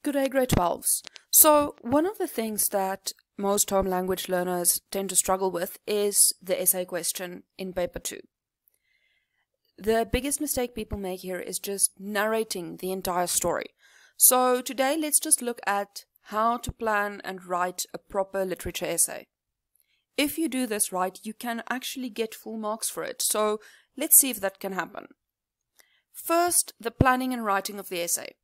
Good day, grade 12s. So, one of the things that most home language learners tend to struggle with is the essay question in paper 2. The biggest mistake people make here is just narrating the entire story. So, today let's just look at how to plan and write a proper literature essay. If you do this right, you can actually get full marks for it. So, let's see if that can happen. First, the planning and writing of the essay.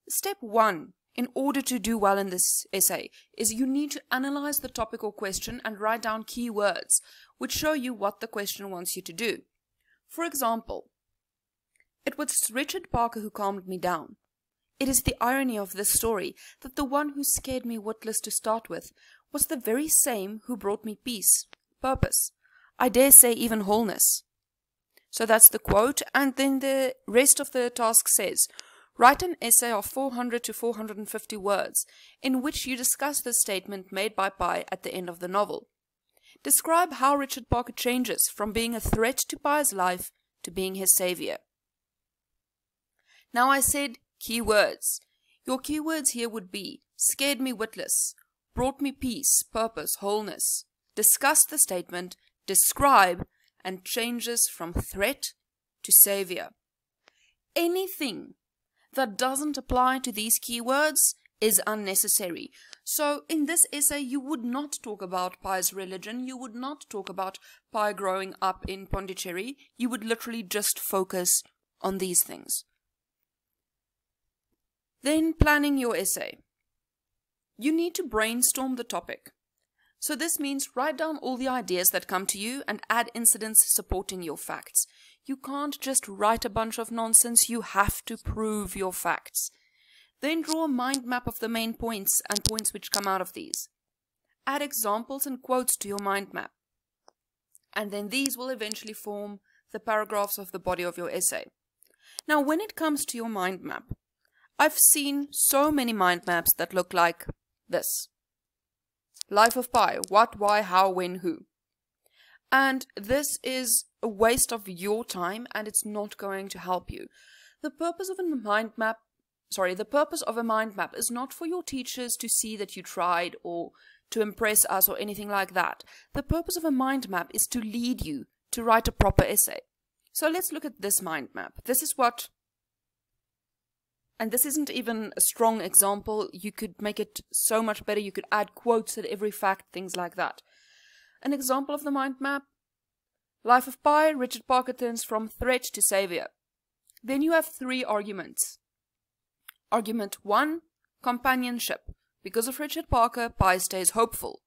Step 1, in order to do well in this essay, is you need to analyze the topic or question and write down key words, which show you what the question wants you to do. For example, it was Richard Parker who calmed me down. It is the irony of this story that the one who scared me witless to start with was the very same who brought me peace, purpose, I dare say even wholeness. So that's the quote, and then the rest of the task says, write an essay of 400 to 450 words in which you discuss the statement made by Pi at the end of the novel. Describe how Richard Parker changes from being a threat to Pi's life to being his savior. Now I said keywords. Your keywords here would be scared me witless, brought me peace, purpose, wholeness, discuss the statement, describe, and changes from threat to savior. Anything that doesn't apply to these keywords is unnecessary. So in this essay you would not talk about Pi's religion, you would not talk about Pi growing up in Pondicherry, you would literally just focus on these things. Then planning your essay. You need to brainstorm the topic. So this means write down all the ideas that come to you and add incidents supporting your facts. You can't just write a bunch of nonsense, you have to prove your facts. Then draw a mind map of the main points and points which come out of these. Add examples and quotes to your mind map. And then these will eventually form the paragraphs of the body of your essay. Now when it comes to your mind map, I've seen so many mind maps that look like this. Life of Pi, what, why, how, when, who. And this is a waste of your time and it's not going to help you. The purpose of a mind map is not for your teachers to see that you tried or to impress us or anything like that. The purpose of a mind map is to lead you to write a proper essay. So let's look at this mind map. This is what, and this isn't even a strong example, you could make it so much better, you could add quotes at every fact, things like that. An example of the mind map, Life of Pi, Richard Parker turns from threat to savior. Then you have 3 arguments. Argument 1, companionship. Because of Richard Parker, Pi stays hopeful.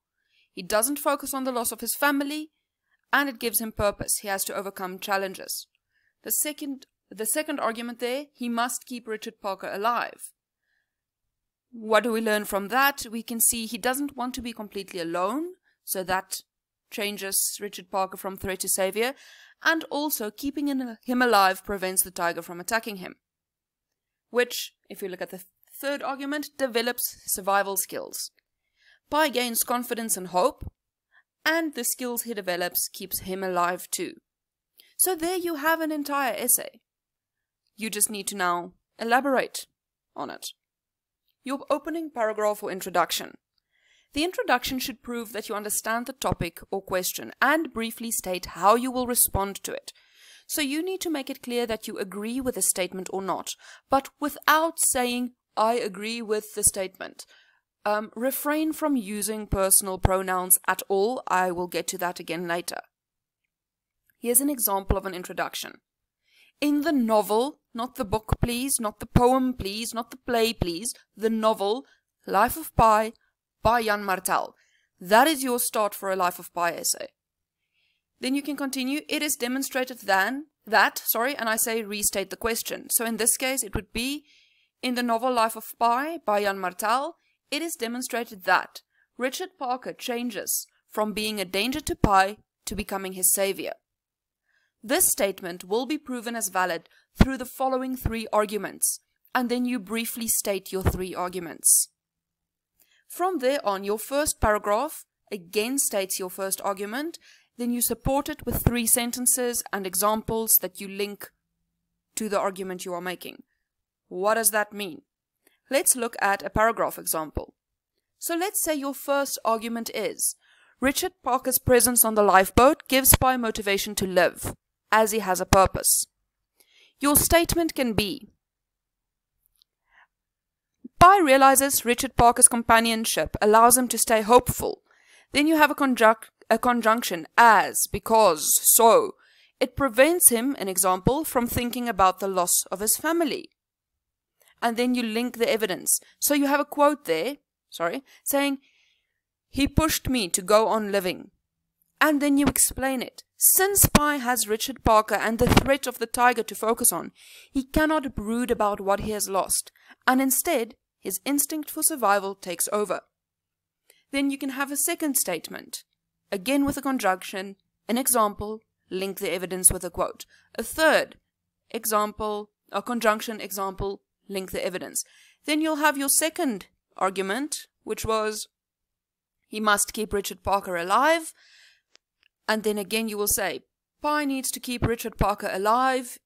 He doesn't focus on the loss of his family, and it gives him purpose. He has to overcome challenges. The second argument there, he must keep Richard Parker alive. What do we learn from that? We can see he doesn't want to be completely alone, so that changes Richard Parker from threat to savior, and also keeping him alive prevents the tiger from attacking him. Which, if you look at the third argument, develops survival skills. Pi gains confidence and hope, and the skills he develops keeps him alive too. So there you have an entire essay. You just need to now elaborate on it. Your opening paragraph or introduction. The introduction should prove that you understand the topic or question and briefly state how you will respond to it. So you need to make it clear that you agree with the statement or not, but without saying, I agree with the statement. Refrain from using personal pronouns at all. I will get to that again later. Here's an example of an introduction. In the novel, not the book please, not the poem please, not the play please, the novel, Life of Pi, by Jan Martel. That is your start for a Life of Pi essay. Then you can continue, it is demonstrated and I say restate the question. So in this case it would be, in the novel Life of Pi by Jan Martel, it is demonstrated that Richard Parker changes from being a danger to Pi to becoming his savior. This statement will be proven as valid through the following 3 arguments, and then you briefly state your 3 arguments. From there on, your first paragraph again states your first argument, then you support it with 3 sentences and examples that you link to the argument you are making. What does that mean? Let's look at a paragraph example. So let's say your first argument is, Richard Parker's presence on the lifeboat gives Spy motivation to live, as he has a purpose. Your statement can be, Spy realizes Richard Parker's companionship allows him to stay hopeful. Then you have a conjunction, as, because, so. It prevents him, an example, from thinking about the loss of his family. And then you link the evidence. So you have a quote there, saying, he pushed me to go on living. And then you explain it. Since Spy has Richard Parker and the threat of the tiger to focus on, he cannot brood about what he has lost, and instead, his instinct for survival takes over. Then you can have a second statement, again with a conjunction, an example, link the evidence with a quote. A third example, a conjunction example, link the evidence. Then you'll have your second argument, which was, he must keep Richard Parker alive. And then again you will say, Spy needs to keep Richard Parker alive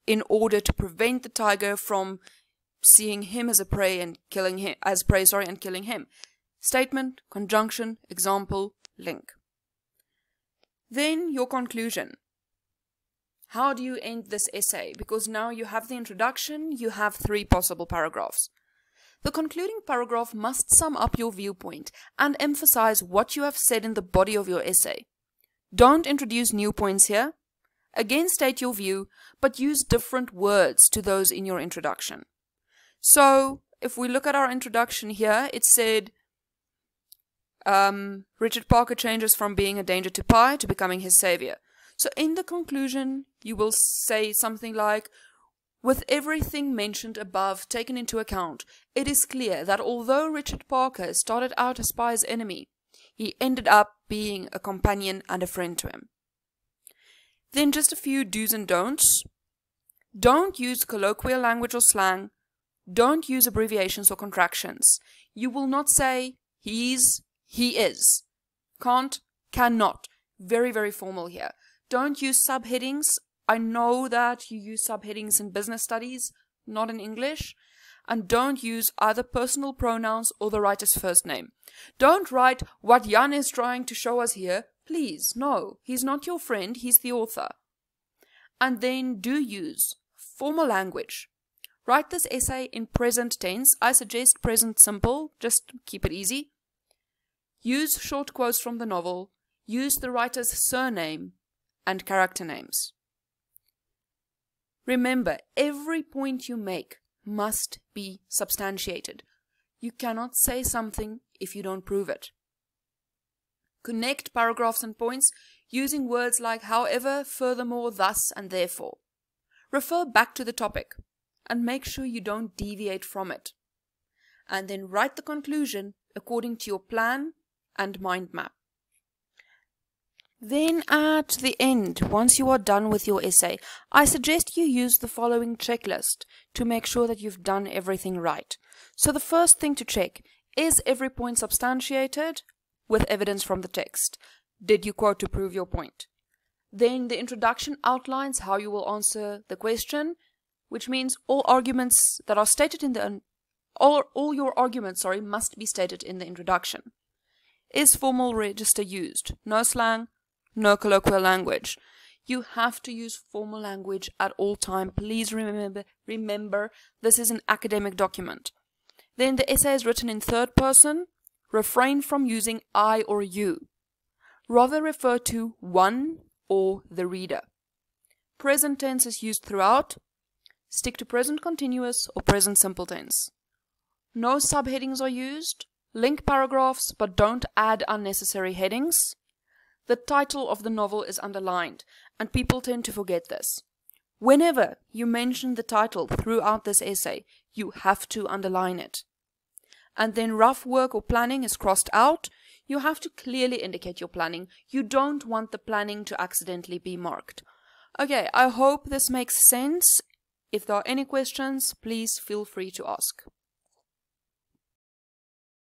in order to prevent the tiger from seeing him as a prey and killing him, and killing him. Statement, conjunction, example, link. Then your conclusion. How do you end this essay? Because now you have the introduction, you have 3 possible paragraphs. The concluding paragraph must sum up your viewpoint and emphasize what you have said in the body of your essay. Don't introduce new points here. Again, state your view, but use different words to those in your introduction. So, if we look at our introduction here, it said, Richard Parker changes from being a danger to Spy to becoming his savior. So in the conclusion, you will say something like, with everything mentioned above taken into account, it is clear that although Richard Parker started out as Spy's enemy, he ended up being a companion and a friend to him. Then just a few do's and don'ts. Don't use colloquial language or slang. Don't use abbreviations or contractions. You will not say he's, he is. Can't, cannot. Very, very formal here. Don't use subheadings. I know that you use subheadings in business studies, not in English. And don't use either personal pronouns or the writer's first name. Don't write what Jan is trying to show us here. Please, no. He's not your friend, he's the author. And then do use formal language. Write this essay in present tense. I suggest present simple, just keep it easy. Use short quotes from the novel. Use the writer's surname and character names. Remember, every point you make must be substantiated. You cannot say something if you don't prove it. Connect paragraphs and points using words like however, furthermore, thus, and therefore. Refer back to the topic and make sure you don't deviate from it. And then write the conclusion according to your plan and mind map. Then at the end, once you are done with your essay, I suggest you use the following checklist to make sure that you've done everything right. So the first thing to check, is every point substantiated with evidence from the text? Did you quote to prove your point? Then the introduction outlines how you will answer the question, which means all arguments that are stated in the all your arguments, must be stated in the introduction. Is formal register used? No slang, no colloquial language. You have to use formal language at all time. Please remember this is an academic document. Then the essay is written in third person. Refrain from using I or you. Rather refer to one or the reader. Present tense is used throughout. Stick to present continuous or present simple tense. No subheadings are used. Link paragraphs, but don't add unnecessary headings. The title of the novel is underlined, and people tend to forget this. Whenever you mention the title throughout this essay, you have to underline it. And then rough work or planning is crossed out. You have to clearly indicate your planning. You don't want the planning to accidentally be marked. Okay, I hope this makes sense. If there are any questions, please feel free to ask.